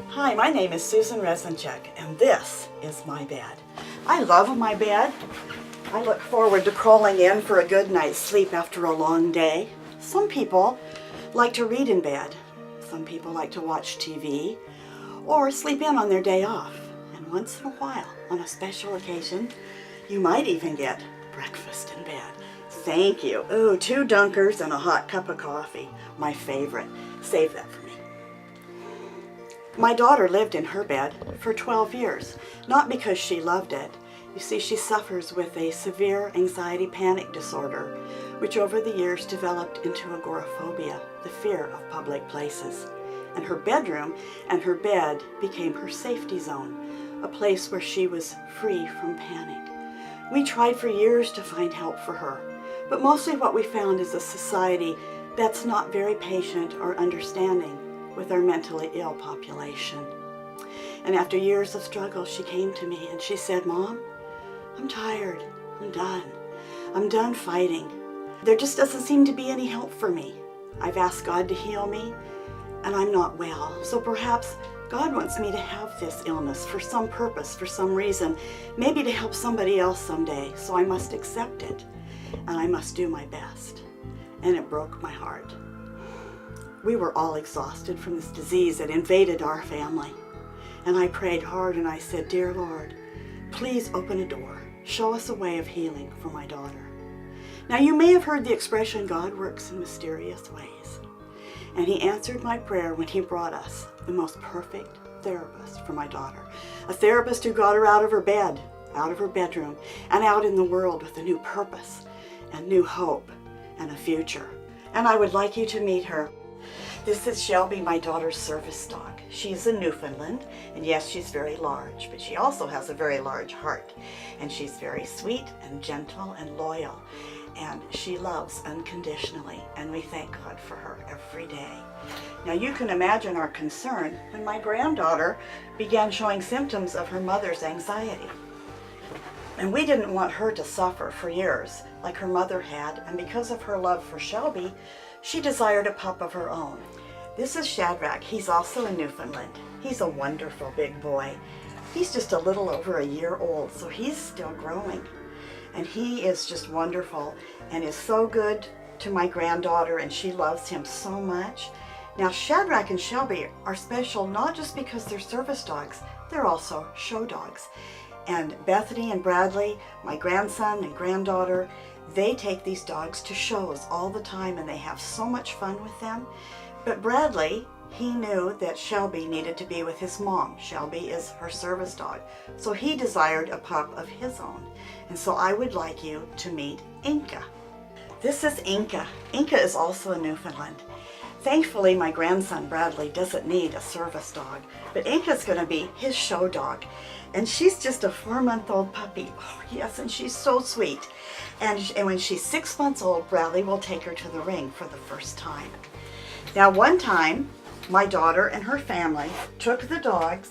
Hi, my name is SueRezDogs, and this is my bed. I love my bed. I look forward to crawling in for a good night's sleep after a long day. Some people like to read in bed. Some people like to watch TV or sleep in on their day off. And once in a while, on a special occasion, you might even get breakfast in bed. Thank you. Ooh, 2 Dunkers and a hot cup of coffee. My favorite. Save that for me. My daughter lived in her bed for 12 years, not because she loved it. You see, she suffers with a severe anxiety panic disorder, which over the years developed into agoraphobia, the fear of public places. And her bedroom and her bed became her safety zone, a place where she was free from panic. We tried for years to find help for her, but mostly what we found is a society that's not very patient or understanding with our mentally ill population. And after years of struggle, she came to me and she said, "Mom, I'm tired. I'm done. I'm done fighting. There just doesn't seem to be any help for me. I've asked God to heal me, and I'm not well. So perhaps God wants me to have this illness for some purpose, for some reason, maybe to help somebody else someday. So I must accept it, and I must do my best." And it broke my heart. We were all exhausted from this disease that invaded our family. And I prayed hard and I said, "Dear Lord, please open a door. Show us a way of healing for my daughter." Now you may have heard the expression, God works in mysterious ways. And he answered my prayer when he brought us the most perfect therapist for my daughter. A therapist who got her out of her bed, out of her bedroom, and out in the world with a new purpose and new hope and a future. And I would like you to meet her. This is Shelby, my daughter's service dog. She's a Newfoundland, and yes, she's very large, but she also has a very large heart. And she's very sweet and gentle and loyal, and she loves unconditionally, and we thank God for her every day. Now you can imagine our concern when my granddaughter began showing symptoms of her mother's anxiety. And we didn't want her to suffer for years like her mother had, and because of her love for Shelby, she desired a pup of her own. This is Shadrach. He's also in Newfoundland. He's a wonderful big boy. He's just a little over a year old, so he's still growing. And he is just wonderful and is so good to my granddaughter, and she loves him so much. Now Shadrach and Shelby are special not just because they're service dogs, they're also show dogs. And Bethany and Bradley, my grandson and granddaughter, they take these dogs to shows all the time and they have so much fun with them. But Bradley, he knew that Shelby needed to be with his mom. Shelby is her service dog. So he desired a pup of his own. And so I would like you to meet Inca. This is Inca. Inca is also in Newfoundland. Thankfully, my grandson Bradley doesn't need a service dog, but Inca's going to be his show dog. And she's just a 4-month-old puppy. Oh yes, and she's so sweet. And when she's 6 months old, Bradley will take her to the ring for the first time. Now one time, my daughter and her family took the dogs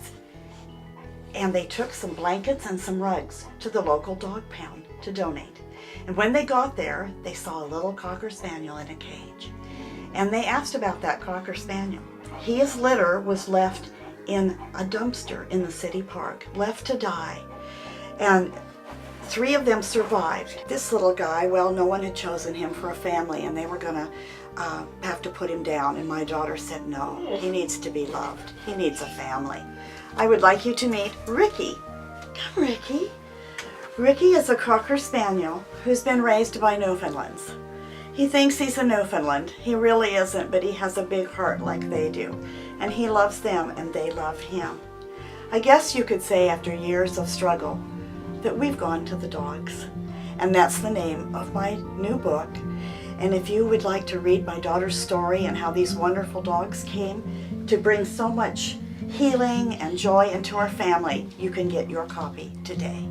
and they took some blankets and some rugs to the local dog pound to donate. And when they got there, they saw a little Cocker Spaniel in a cage. And they asked about that Cocker Spaniel. His litter was left in a dumpster in the city park, left to die. And 3 of them survived. This little guy, well, no one had chosen him for a family, and they were gonna have to put him down. And my daughter said, no, he needs to be loved. He needs a family. I would like you to meet Ricky. Come, Ricky. Ricky is a Cocker Spaniel who's been raised by Newfoundlands. He thinks he's a Newfoundland. He really isn't, but he has a big heart like they do. And he loves them and they love him. I guess you could say after years of struggle that we've gone to the dogs. And that's the name of my new book. And if you would like to read my daughter's story and how these wonderful dogs came to bring so much healing and joy into our family, you can get your copy today.